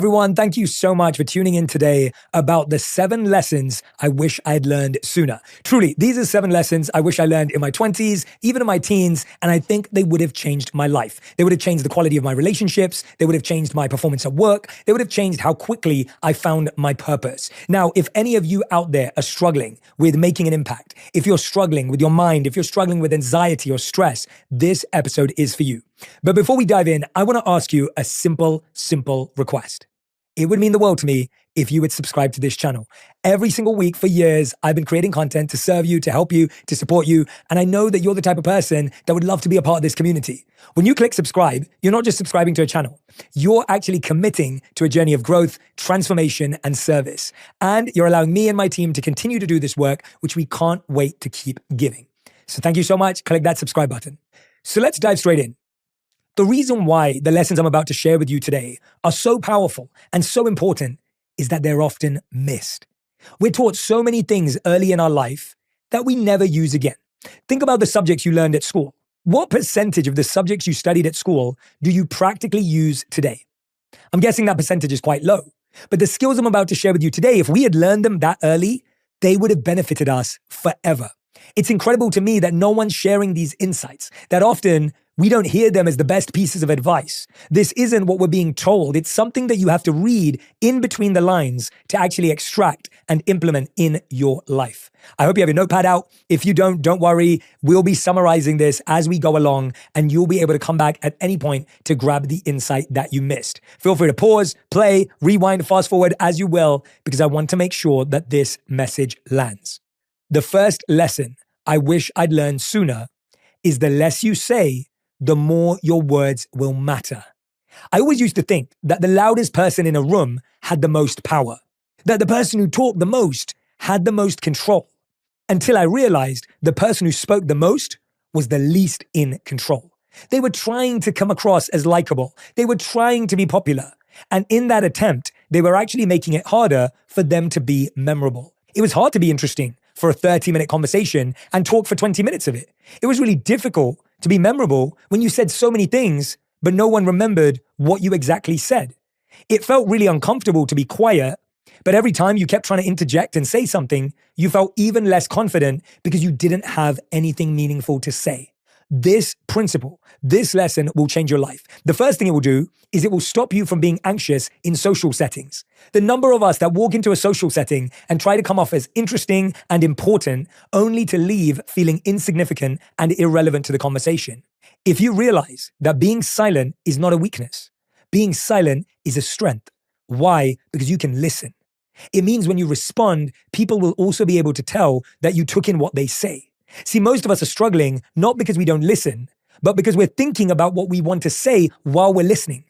Everyone, thank you so much for tuning in today about the 7 lessons I wish I'd learned sooner. Truly, these are 7 lessons I wish I learned in my 20s, even in my teens, and I think they would have changed my life. They would have changed the quality of my relationships. They would have changed my performance at work. They would have changed how quickly I found my purpose. Now, if any of you out there are struggling with making an impact, if you're struggling with your mind, if you're struggling with anxiety or stress, this episode is for you. But before we dive in, I want to ask you a simple request. It would mean the world to me if you would subscribe to this channel. Every single week for years, I've been creating content to serve you, to help you, to support you. And I know that you're the type of person that would love to be a part of this community. When you click subscribe, you're not just subscribing to a channel. You're actually committing to a journey of growth, transformation, and service. And you're allowing me and my team to continue to do this work, which we can't wait to keep giving. So thank you so much. Click that subscribe button. So let's dive straight in. The reason why the lessons I'm about to share with you today are so powerful and so important is that they're often missed. We're taught so many things early in our life that we never use again. Think about the subjects you learned at school. What percentage of the subjects you studied at school do you practically use today? I'm guessing that percentage is quite low. But the skills I'm about to share with you today, if we had learned them that early, they would have benefited us forever. It's incredible to me that no one's sharing these insights, that often we don't hear them as the best pieces of advice. This isn't what we're being told. It's something that you have to read in between the lines to actually extract and implement in your life. I hope you have your notepad out. If you don't worry. We'll be summarizing this as we go along, and you'll be able to come back at any point to grab the insight that you missed. Feel free to pause, play, rewind, fast forward as you will, because I want to make sure that this message lands. The first lesson I wish I'd learned sooner is the less you say, the more your words will matter. I always used to think that the loudest person in a room had the most power, that the person who talked the most had the most control, until I realized the person who spoke the most was the least in control. They were trying to come across as likable. They were trying to be popular. And in that attempt, they were actually making it harder for them to be memorable. It was hard to be interesting for a 30-minute conversation and talk for 20 minutes of it. It was really difficult to be memorable when you said so many things, but no one remembered what you exactly said. It felt really uncomfortable to be quiet, but every time you kept trying to interject and say something, you felt even less confident because you didn't have anything meaningful to say. This principle, this lesson will change your life. The first thing it will do is it will stop you from being anxious in social settings. The number of us that walk into a social setting and try to come off as interesting and important only to leave feeling insignificant and irrelevant to the conversation. If you realize that being silent is not a weakness, being silent is a strength. Why? Because you can listen. It means when you respond, people will also be able to tell that you took in what they say. See, most of us are struggling not because we don't listen, but because we're thinking about what we want to say while we're listening.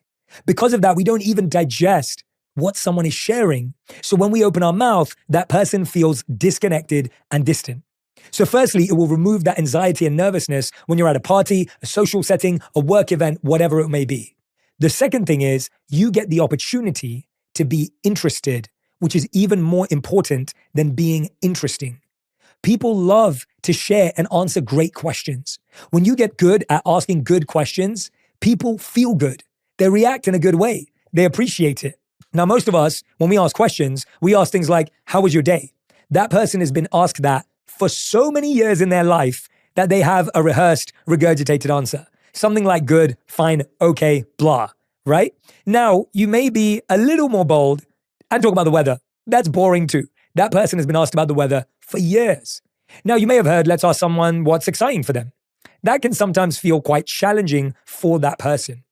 Because of that, we don't even digest what someone is sharing. So when we open our mouth, that person feels disconnected and distant. So firstly, it will remove that anxiety and nervousness when you're at a party, a social setting, a work event, whatever it may be. The second thing is you get the opportunity to be interested, which is even more important than being interesting. People love to share and answer great questions. When you get good at asking good questions, people feel good. They react in a good way. They appreciate it. Now, most of us, when we ask questions, we ask things like, how was your day? That person has been asked that for so many years in their life that they have a rehearsed, regurgitated answer. Something like good, fine, okay, blah, right? Now, you may be a little more bold and talk about the weather. That's boring too. That person has been asked about the weather for years. Now, you may have heard, let's ask someone what's exciting for them. That can sometimes feel quite challenging for that person.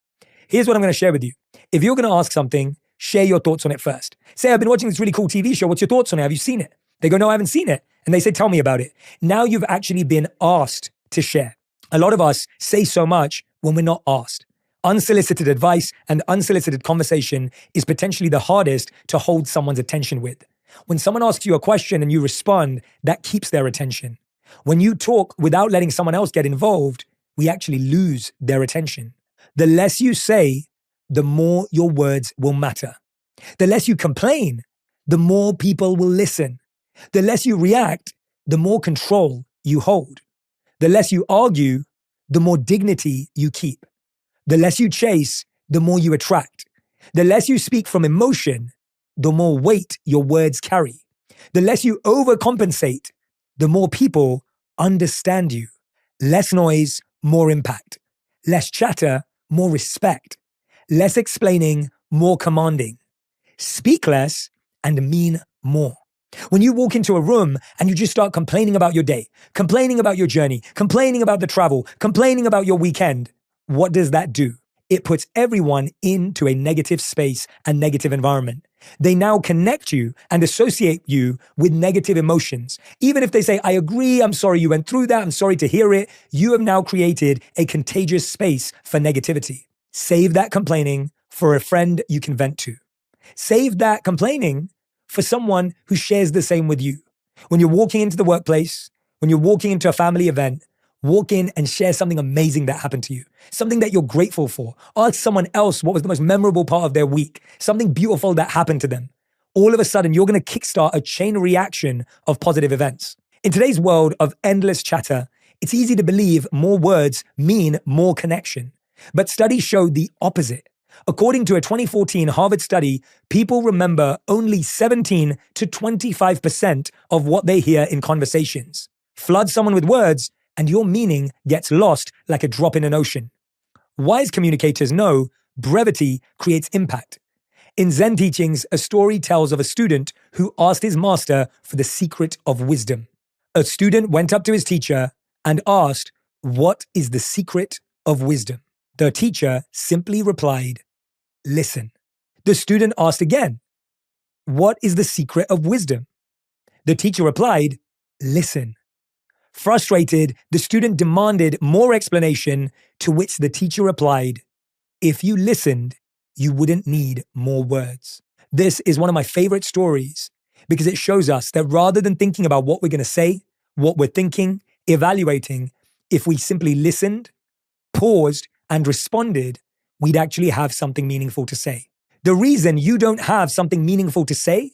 Here's what I'm going to share with you. If you're going to ask something, share your thoughts on it first. Say, I've been watching this really cool TV show. What's your thoughts on it? Have you seen it? They go, no, I haven't seen it. And they say, tell me about it. Now you've actually been asked to share. A lot of us say so much when we're not asked. Unsolicited advice and unsolicited conversation is potentially the hardest to hold someone's attention with. When someone asks you a question and you respond, that keeps their attention. When you talk without letting someone else get involved, we actually lose their attention. The less you say, the more your words will matter. The less you complain, the more people will listen. The less you react, the more control you hold. The less you argue, the more dignity you keep. The less you chase, the more you attract. The less you speak from emotion, the more weight your words carry. The less you overcompensate, the more people understand you. Less noise, more impact. Less chatter, more respect. Less explaining, more commanding. Speak less and mean more. When you walk into a room and you just start complaining about your day, complaining about your journey, complaining about the travel, complaining about your weekend, what does that do? It puts everyone into a negative space and negative environment. They now connect you and associate you with negative emotions. Even if they say, I agree, I'm sorry you went through that, I'm sorry to hear it, you have now created a contagious space for negativity. Save that complaining for a friend you can vent to. Save that complaining for someone who shares the same with you. When you're walking into the workplace, when you're walking into a family event, walk in and share something amazing that happened to you, something that you're grateful for. Ask someone else what was the most memorable part of their week, something beautiful that happened to them. All of a sudden, you're going to kickstart a chain reaction of positive events. In today's world of endless chatter, it's easy to believe more words mean more connection. But studies show the opposite. According to a 2014 Harvard study, people remember only 17 to 25% of what they hear in conversations. Flood someone with words, and your meaning gets lost like a drop in an ocean. Wise communicators know brevity creates impact. In Zen teachings, a story tells of a student who asked his master for the secret of wisdom. A student went up to his teacher and asked, "What is the secret of wisdom?" The teacher simply replied, "Listen." The student asked again, "What is the secret of wisdom?" The teacher replied, "Listen." Frustrated, the student demanded more explanation, to which the teacher replied, "If you listened, you wouldn't need more words." This is one of my favorite stories because it shows us that rather than thinking about what we're going to say, what we're thinking, evaluating, if we simply listened, paused, and responded, we'd actually have something meaningful to say. The reason you don't have something meaningful to say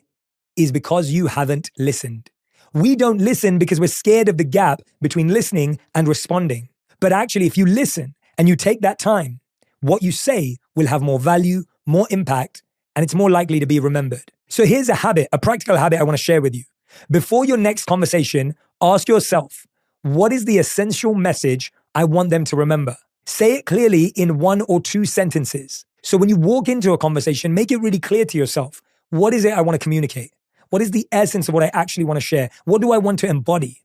is because you haven't listened. We don't listen because we're scared of the gap between listening and responding. But actually, if you listen and you take that time, what you say will have more value, more impact, and it's more likely to be remembered. So here's a habit, a practical habit I want to share with you. Before your next conversation, ask yourself, what is the essential message I want them to remember? Say it clearly in 1 or 2 sentences. So when you walk into a conversation, make it really clear to yourself, what is it I want to communicate? What is the essence of what I actually want to share? What do I want to embody?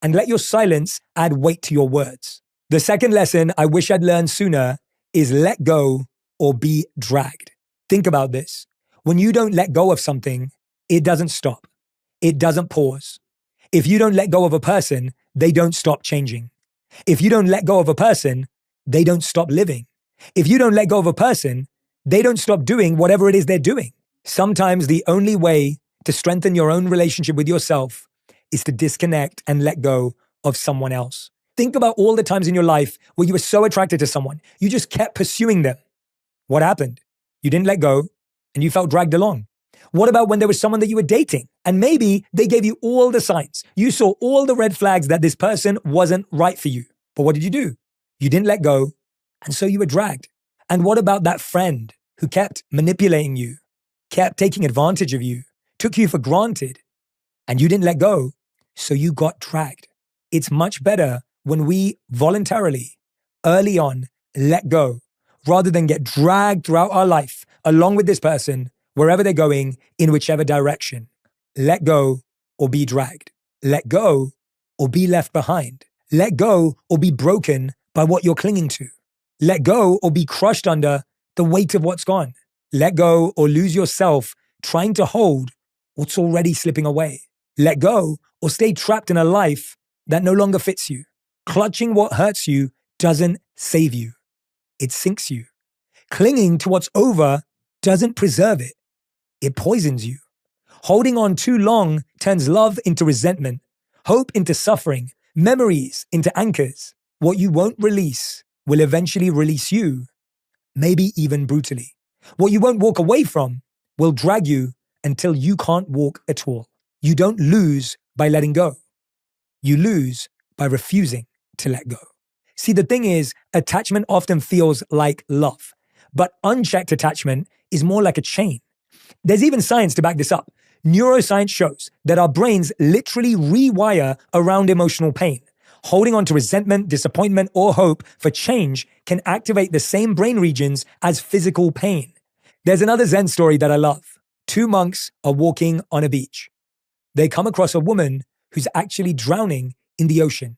And let your silence add weight to your words. The second lesson I wish I'd learned sooner is let go or be dragged. Think about this. When you don't let go of something, it doesn't stop. It doesn't pause. If you don't let go of a person, they don't stop changing. If you don't let go of a person, they don't stop living. If you don't let go of a person, they don't stop doing whatever it is they're doing. Sometimes the only way to strengthen your own relationship with yourself is to disconnect and let go of someone else. Think about all the times in your life where you were so attracted to someone, you just kept pursuing them. What happened? You didn't let go and you felt dragged along. What about when there was someone that you were dating and maybe they gave you all the signs? You saw all the red flags that this person wasn't right for you. But what did you do? You didn't let go, and so you were dragged. And what about that friend who kept manipulating you, kept taking advantage of you, took you for granted, and you didn't let go, so you got dragged? It's much better when we voluntarily, early on, let go, rather than get dragged throughout our life along with this person, wherever they're going, in whichever direction. Let go or be dragged. Let go or be left behind. Let go or be broken by what you're clinging to. Let go or be crushed under the weight of what's gone. Let go or lose yourself trying to hold what's already slipping away. Let go or stay trapped in a life that no longer fits you. Clutching what hurts you doesn't save you. It sinks you. Clinging to what's over doesn't preserve it. It poisons you. Holding on too long turns love into resentment, hope into suffering, memories into anchors. What you won't release will eventually release you, maybe even brutally. What you won't walk away from will drag you until you can't walk at all. You don't lose by letting go. You lose by refusing to let go. See, the thing is, attachment often feels like love, but unchecked attachment is more like a chain. There's even science to back this up. Neuroscience shows that our brains literally rewire around emotional pain. Holding on to resentment, disappointment, or hope for change can activate the same brain regions as physical pain. There's another Zen story that I love. Two monks are walking on a beach. They come across a woman who's actually drowning in the ocean.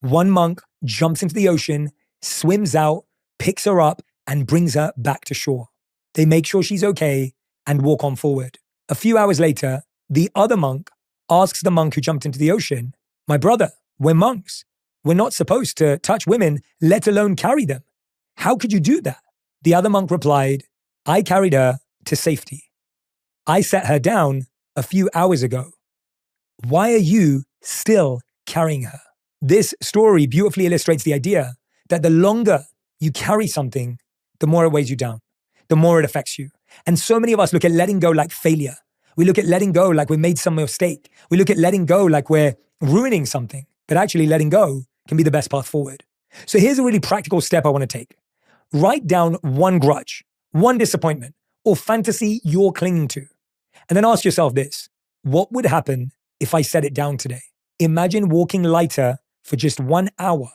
One monk jumps into the ocean, swims out, picks her up, and brings her back to shore. They make sure she's okay and walk on forward. A few hours later, the other monk asks the monk who jumped into the ocean, "My brother, we're monks. We're not supposed to touch women, let alone carry them. How could you do that?" The other monk replied, "I carried her to safety. I set her down a few hours ago. Why are you still carrying her?" This story beautifully illustrates the idea that the longer you carry something, the more it weighs you down, the more it affects you. And so many of us look at letting go like failure. We look at letting go like we made some mistake. We look at letting go like we're ruining something. But actually letting go can be the best path forward. So here's a really practical step I want to take. Write down one grudge, one disappointment, or fantasy you're clinging to. And then ask yourself this: what would happen if I set it down today? Imagine walking lighter for just 1 hour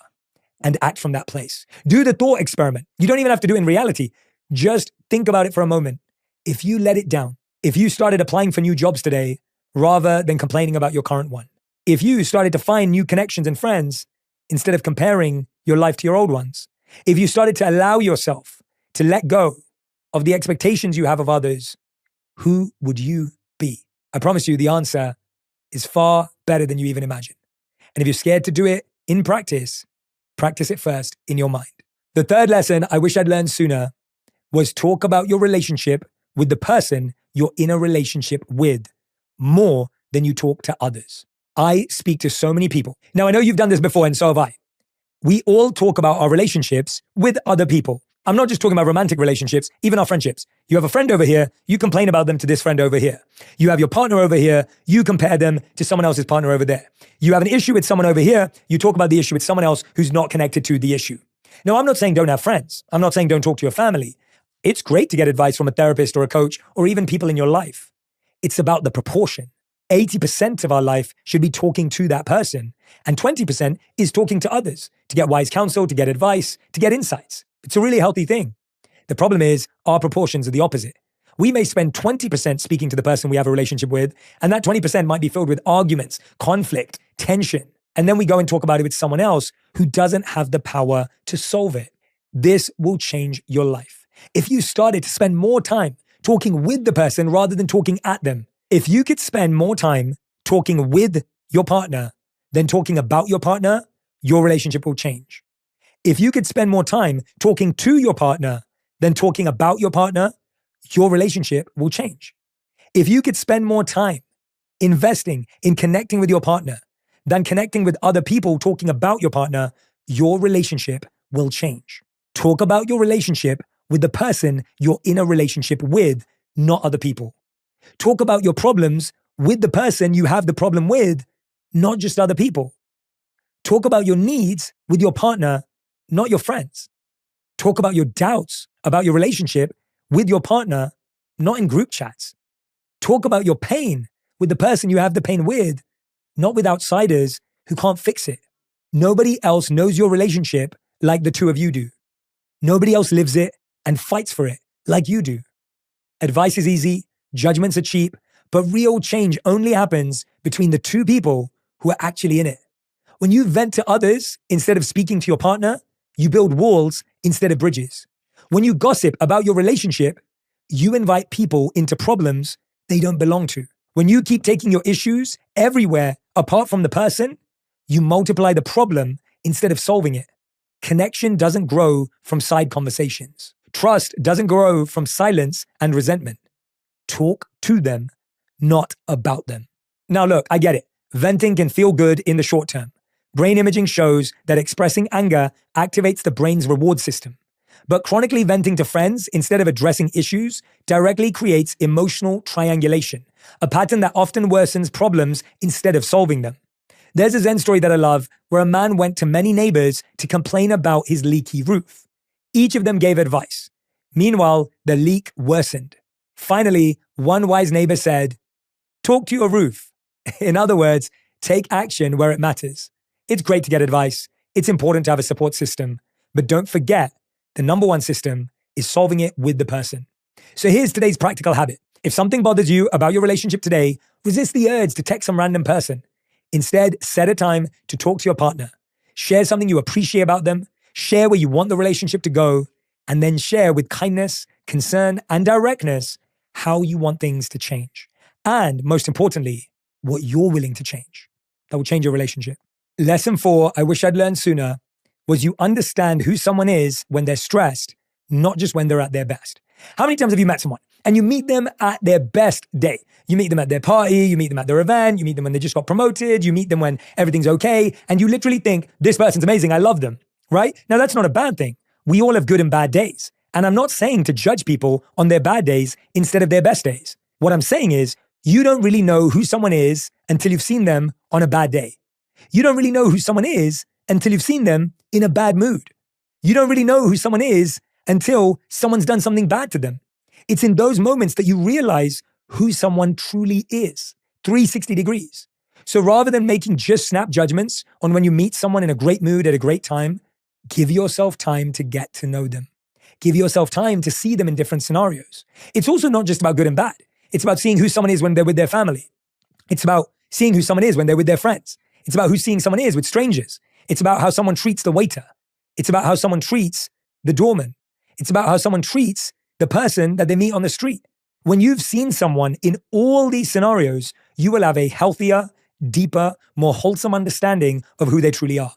and act from that place. Do the thought experiment. You don't even have to do it in reality. Just think about it for a moment. If you let it down, if you started applying for new jobs today rather than complaining about your current one, if you started to find new connections and friends instead of comparing your life to your old ones, if you started to allow yourself to let go of the expectations you have of others, who would you be? I promise you the answer is far better than you even imagine. And if you're scared to do it in practice, practice it first in your mind. The third lesson I wish I'd learned sooner was talk about your relationship with the person you're in a relationship with more than you talk to others. I speak to so many people. Now, I know you've done this before, and so have I. We all talk about our relationships with other people. I'm not just talking about romantic relationships, even our friendships. You have a friend over here, you complain about them to this friend over here. You have your partner over here, you compare them to someone else's partner over there. You have an issue with someone over here, you talk about the issue with someone else who's not connected to the issue. Now, I'm not saying don't have friends. I'm not saying don't talk to your family. It's great to get advice from a therapist or a coach or even people in your life. It's about the proportion. 80% of our life should be talking to that person, and 20% is talking to others to get wise counsel, to get advice, to get insights. It's a really healthy thing. The problem is our proportions are the opposite. We may spend 20% speaking to the person we have a relationship with, and that 20% might be filled with arguments, conflict, tension. And then we go and talk about it with someone else who doesn't have the power to solve it. This will change your life. If you started to spend more time talking with the person rather than talking at them, if you could spend more time talking with your partner than talking about your partner, your relationship will change. If you could spend more time talking to your partner than talking about your partner, your relationship will change. If you could spend more time investing in connecting with your partner than connecting with other people talking about your partner, your relationship will change. Talk about your relationship with the person you're in a relationship with, not other people. Talk about your problems with the person you have the problem with, not just other people. Talk about your needs with your partner, not your friends. Talk about your doubts about your relationship with your partner, not in group chats. Talk about your pain with the person you have the pain with, not with outsiders who can't fix it. Nobody else knows your relationship like the two of you do. Nobody else lives it and fights for it like you do. Advice is easy, judgments are cheap, but real change only happens between the two people who are actually in it. When you vent to others instead of speaking to your partner, you build walls instead of bridges. When you gossip about your relationship, you invite people into problems they don't belong to. When you keep taking your issues everywhere apart from the person, you multiply the problem instead of solving it. Connection doesn't grow from side conversations. Trust doesn't grow from silence and resentment. Talk to them, not about them. Now look, I get it. Venting can feel good in the short term. Brain imaging shows that expressing anger activates the brain's reward system. But chronically venting to friends instead of addressing issues directly creates emotional triangulation, a pattern that often worsens problems instead of solving them. There's a Zen story that I love where a man went to many neighbors to complain about his leaky roof. Each of them gave advice. Meanwhile, the leak worsened. Finally, one wise neighbor said, "Talk to your roof." In other words, take action where it matters. It's great to get advice. It's important to have a support system. But don't forget, the number one system is solving it with the person. So here's today's practical habit. If something bothers you about your relationship today, resist the urge to text some random person. Instead, set a time to talk to your partner. Share something you appreciate about them. Share where you want the relationship to go. And then share with kindness, concern, and directness how you want things to change. And most importantly, what you're willing to change. That will change your relationship. Lesson 4, I wish I'd learned sooner, was you understand who someone is when they're stressed, not just when they're at their best. How many times have you met someone and you meet them at their best day? You meet them at their party, you meet them at their event, you meet them when they just got promoted, you meet them when everything's okay, and you literally think, this person's amazing, I love them, right? Now, that's not a bad thing. We all have good and bad days. And I'm not saying to judge people on their bad days instead of their best days. What I'm saying is, you don't really know who someone is until you've seen them on a bad day. You don't really know who someone is until you've seen them in a bad mood. You don't really know who someone is until someone's done something bad to them. It's in those moments that you realize who someone truly is, 360 degrees. So rather than making just snap judgments on when you meet someone in a great mood at a great time, give yourself time to get to know them. Give yourself time to see them in different scenarios. It's also not just about good and bad. It's about seeing who someone is when they're with their family. It's about seeing who someone is when they're with their friends. It's about who seeing someone is with strangers. It's about how someone treats the waiter. It's about how someone treats the doorman. It's about how someone treats the person that they meet on the street. When you've seen someone in all these scenarios, you will have a healthier, deeper, more wholesome understanding of who they truly are.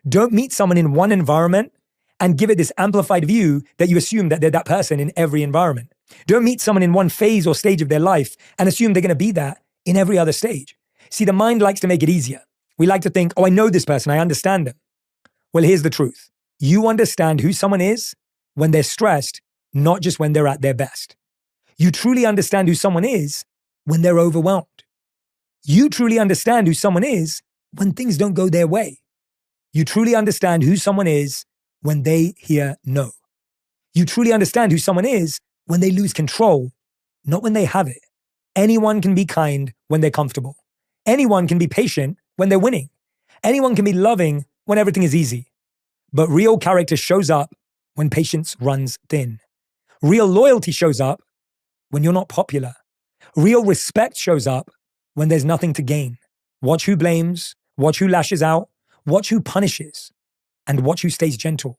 Don't meet someone in one environment and give it this amplified view that you assume that they're that person in every environment. Don't meet someone in one phase or stage of their life and assume they're going to be that in every other stage. See, the mind likes to make it easier. We like to think, oh, I know this person, I understand them. Well, here's the truth. You understand who someone is when they're stressed, not just when they're at their best. You truly understand who someone is when they're overwhelmed. You truly understand who someone is when things don't go their way. You truly understand who someone is when they hear no. You truly understand who someone is when they lose control, not when they have it. Anyone can be kind when they're comfortable. Anyone can be patient when they're winning. Anyone can be loving when everything is easy. But real character shows up when patience runs thin. Real loyalty shows up when you're not popular. Real respect shows up when there's nothing to gain. Watch who blames, watch who lashes out, watch who punishes, and watch who stays gentle.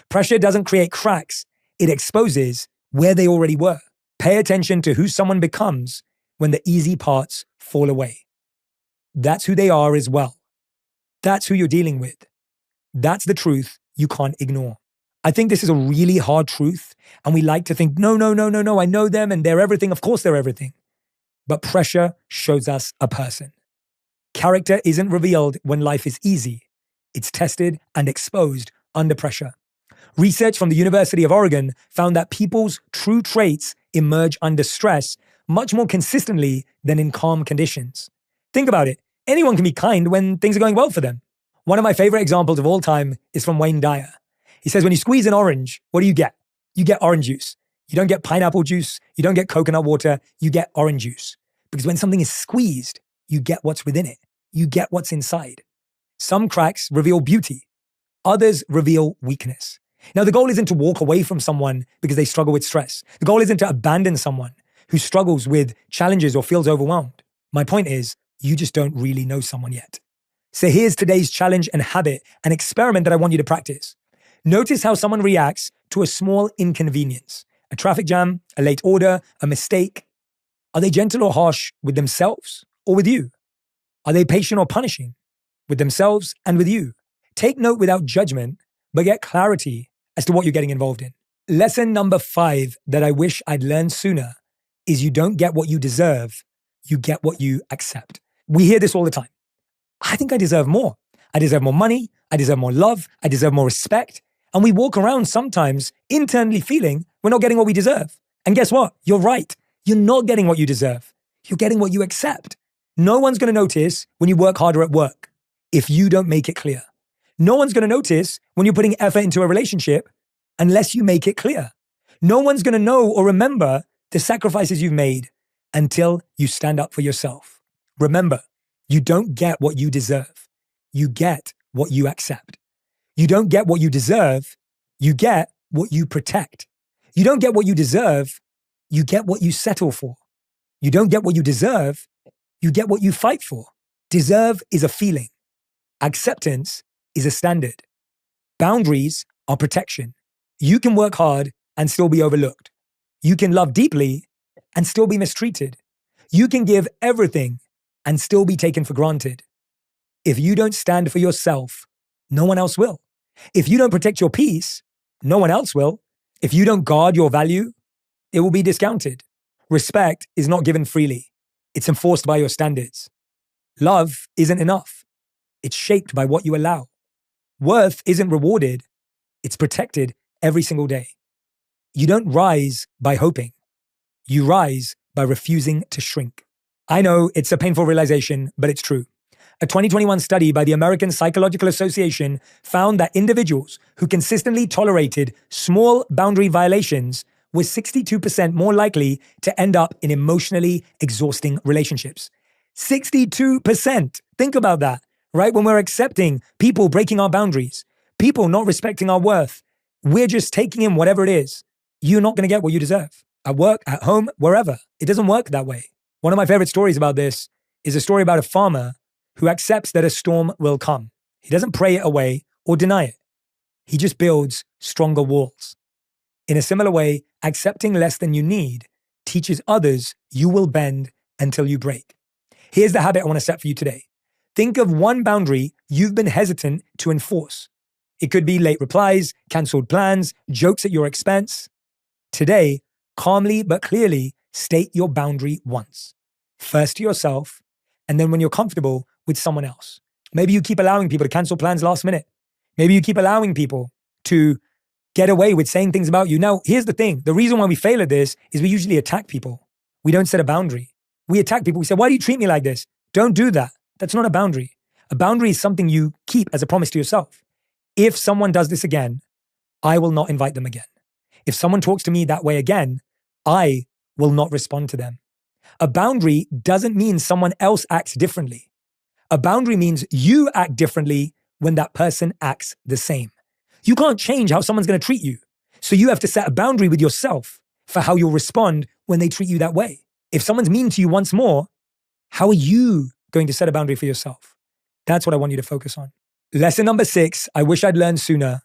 Pressure doesn't create cracks, it exposes where they already were. Pay attention to who someone becomes when the easy parts fall away. That's who they are as well. That's who you're dealing with. That's the truth you can't ignore. I think this is a really hard truth, and we like to think, no, I know them and they're everything. Of course they're everything. But pressure shows us a person. Character isn't revealed when life is easy. It's tested and exposed under pressure. Research from the University of Oregon found that people's true traits emerge under stress much more consistently than in calm conditions. Think about it. Anyone can be kind when things are going well for them. One of my favorite examples of all time is from Wayne Dyer. He says, when you squeeze an orange, what do you get? You get orange juice. You don't get pineapple juice. You don't get coconut water. You get orange juice. Because when something is squeezed, you get what's within it. You get what's inside. Some cracks reveal beauty. Others reveal weakness. Now, the goal isn't to walk away from someone because they struggle with stress. The goal isn't to abandon someone who struggles with challenges or feels overwhelmed. My point is, you just don't really know someone yet. So here's today's challenge and habit, an experiment that I want you to practice. Notice how someone reacts to a small inconvenience, a traffic jam, a late order, a mistake. Are they gentle or harsh with themselves or with you? Are they patient or punishing with themselves and with you? Take note without judgment, but get clarity as to what you're getting involved in. Lesson number 5 that I wish I'd learned sooner is you don't get what you deserve, you get what you accept. We hear this all the time. I think I deserve more. I deserve more money. I deserve more love. I deserve more respect. And we walk around sometimes internally feeling we're not getting what we deserve. And guess what? You're right. You're not getting what you deserve. You're getting what you accept. No one's going to notice when you work harder at work if you don't make it clear. No one's going to notice when you're putting effort into a relationship unless you make it clear. No one's going to know or remember the sacrifices you've made until you stand up for yourself. Remember, you don't get what you deserve. You get what you accept. You don't get what you deserve. You get what you protect. You don't get what you deserve. You get what you settle for. You don't get what you deserve. You get what you fight for. Deserve is a feeling. Acceptance is a standard. Boundaries are protection. You can work hard and still be overlooked. You can love deeply and still be mistreated. You can give everything and still be taken for granted. If you don't stand for yourself, no one else will. If you don't protect your peace, no one else will. If you don't guard your value, it will be discounted. Respect is not given freely. It's enforced by your standards. Love isn't enough. It's shaped by what you allow. Worth isn't rewarded. It's protected every single day. You don't rise by hoping. You rise by refusing to shrink. I know it's a painful realization, but it's true. A 2021 study by the American Psychological Association found that individuals who consistently tolerated small boundary violations were 62% more likely to end up in emotionally exhausting relationships. 62%. Think about that, right? When we're accepting people breaking our boundaries, people not respecting our worth, we're just taking in whatever it is. You're not going to get what you deserve. At work, at home, wherever. It doesn't work that way. One of my favorite stories about this is a story about a farmer who accepts that a storm will come. He doesn't pray it away or deny it. He just builds stronger walls. In a similar way, accepting less than you need teaches others you will bend until you break. Here's the habit I want to set for you today. Think of one boundary you've been hesitant to enforce. It could be late replies, canceled plans, jokes at your expense. Today, calmly but clearly state your boundary once. First to yourself, and then when you're comfortable, with someone else. Maybe you keep allowing people to cancel plans last minute. Maybe you keep allowing people to get away with saying things about you. Now, here's the thing. The reason why we fail at this is we usually attack people. We don't set a boundary. We attack people. We say, why do you treat me like this? Don't do that. That's not a boundary. A boundary is something you keep as a promise to yourself. If someone does this again, I will not invite them again. If someone talks to me that way again, I will not respond to them. A boundary doesn't mean someone else acts differently. A boundary means you act differently when that person acts the same. You can't change how someone's going to treat you. So you have to set a boundary with yourself for how you'll respond when they treat you that way. If someone's mean to you once more, how are you going to set a boundary for yourself? That's what I want you to focus on. Lesson number 6, I wish I'd learned sooner,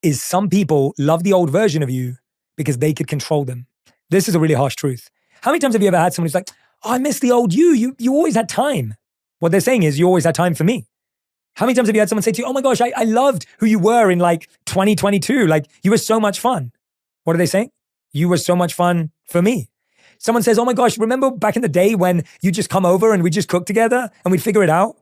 is some people love the old version of you because they could control them. This is a really harsh truth. How many times have you ever had someone who's like, oh, I miss the old you. You always had time. What they're saying is you always had time for me. How many times have you had someone say to you, oh my gosh, I loved who you were in like 2022. Like you were so much fun. What are they saying? You were so much fun for me. Someone says, oh my gosh, remember back in the day when you just come over and we just cook together and we'd figure it out?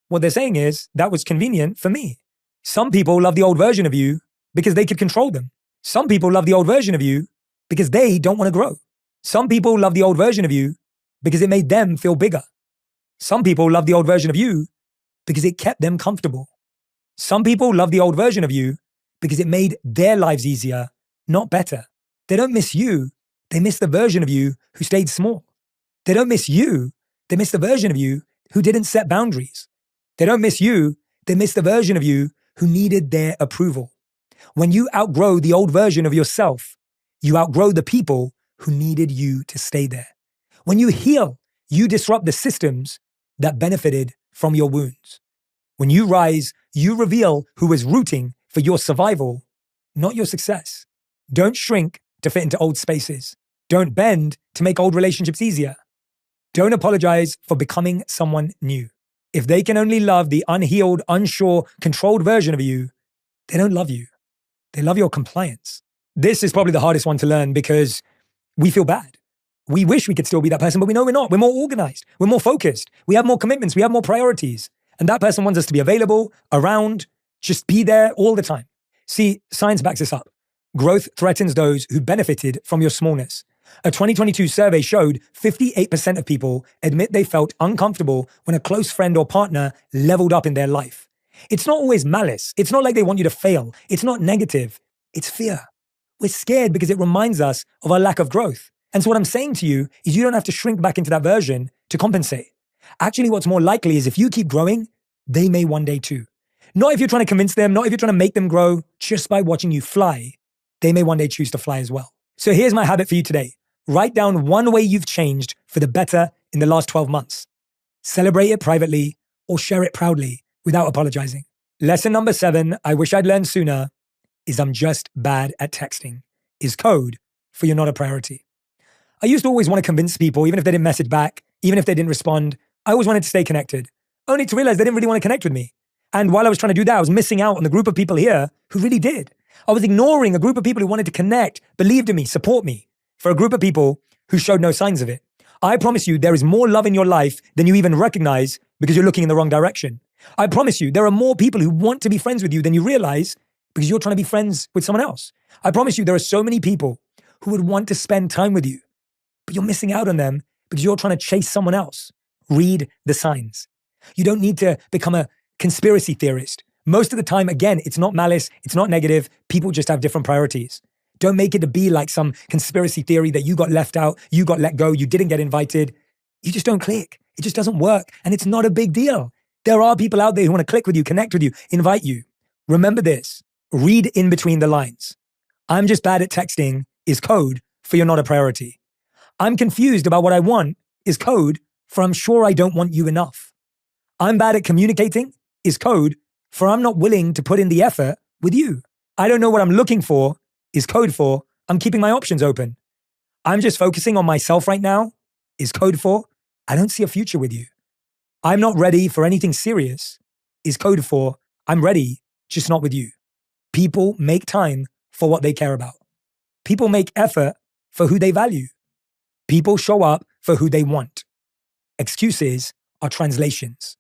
What they're saying is that was convenient for me. Some people love the old version of you because they could control them. Some people love the old version of you because they don't want to grow. Some people love the old version of you because it made them feel bigger. Some people love the old version of you because it kept them comfortable. Some people love the old version of you because it made their lives easier, not better. They don't miss you. They miss the version of you who stayed small. They don't miss you. They miss the version of you who didn't set boundaries. They don't miss you. They miss the version of you who needed their approval. When you outgrow the old version of yourself, you outgrow the people who needed you to stay there. When you heal, you disrupt the systems that benefited from your wounds. When you rise, you reveal who is rooting for your survival, not your success. Don't shrink to fit into old spaces. Don't bend to make old relationships easier. Don't apologize for becoming someone new. If they can only love the unhealed, unsure, controlled version of you, they don't love you. They love your compliance. This is probably the hardest one to learn because we feel bad. We wish we could still be that person, but we know we're not. We're more organized. We're more focused. We have more commitments. We have more priorities. And that person wants us to be available, around, just be there all the time. See, science backs this up. Growth threatens those who benefited from your smallness. A 2022 survey showed 58% of people admit they felt uncomfortable when a close friend or partner leveled up in their life. It's not always malice. It's not like they want you to fail. It's not negative. It's fear. We're scared because it reminds us of our lack of growth. And so what I'm saying to you is you don't have to shrink back into that version to compensate. Actually, what's more likely is if you keep growing, they may one day too. Not if you're trying to convince them, not if you're trying to make them grow, just by watching you fly, they may one day choose to fly as well. So here's my habit for you today. Write down one way you've changed for the better in the last 12 months. Celebrate it privately or share it proudly without apologizing. Lesson number 7, I wish I'd learned sooner, is I'm just bad at texting, is code for you're not a priority. I used to always want to convince people, even if they didn't message back, even if they didn't respond, I always wanted to stay connected, only to realize they didn't really want to connect with me. And while I was trying to do that, I was missing out on the group of people here who really did. I was ignoring a group of people who wanted to connect, believed in me, support me, for a group of people who showed no signs of it. I promise you, there is more love in your life than you even recognize because you're looking in the wrong direction. I promise you, there are more people who want to be friends with you than you realize because you're trying to be friends with someone else. I promise you, there are so many people who would want to spend time with you, but you're missing out on them because you're trying to chase someone else. Read the signs. You don't need to become a conspiracy theorist. Most of the time, again, it's not malice, it's not negative. People just have different priorities. Don't make it to be like some conspiracy theory that you got left out, you got let go, you didn't get invited. You just don't click. It just doesn't work. And it's not a big deal. There are people out there who want to click with you, connect with you, invite you. Remember this. Read in between the lines. I'm just bad at texting is code for you're not a priority. I'm confused about what I want is code for I'm sure I don't want you enough. I'm bad at communicating is code for I'm not willing to put in the effort with you. I don't know what I'm looking for is code for I'm keeping my options open. I'm just focusing on myself right now is code for I don't see a future with you. I'm not ready for anything serious is code for I'm ready, just not with you. People make time for what they care about. People make effort for who they value. People show up for who they want. Excuses are translations.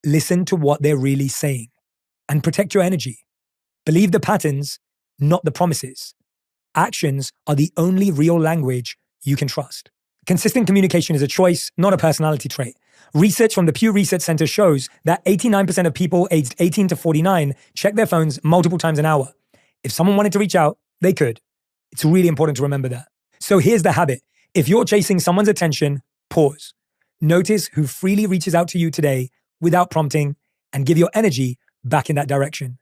Listen to what they're really saying and protect your energy. Believe the patterns, not the promises. Actions are the only real language you can trust. Consistent communication is a choice, not a personality trait. Research from the Pew Research Center shows that 89% of people aged 18 to 49 check their phones multiple times an hour. If someone wanted to reach out, they could. It's really important to remember that. So here's the habit. If you're chasing someone's attention, pause. Notice who freely reaches out to you today without prompting and give your energy back in that direction.